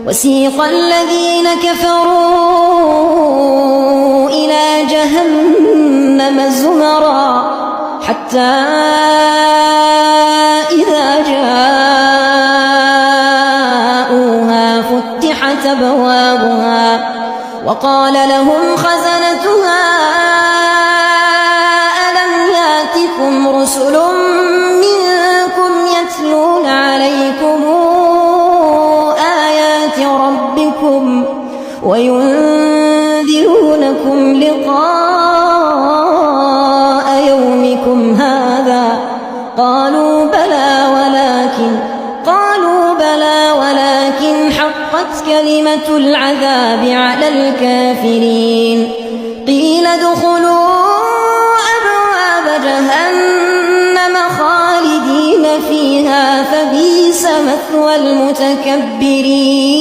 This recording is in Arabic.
وسيق الذين كفروا إلى جهنم زمرا حتى إذا جاءوها فتحت أبوابها وقال لهم خزنتها ألم يأتكم رسل منكم يتلون عليكم آيات ربكم وينذرونكم لقاء يومكم هذا قالوا بلى ولكن حقت كلمة العذاب على الكافرين قيل ادخلوا أبواب جهنم خالدين فيها فبئس مثوى المتكبرين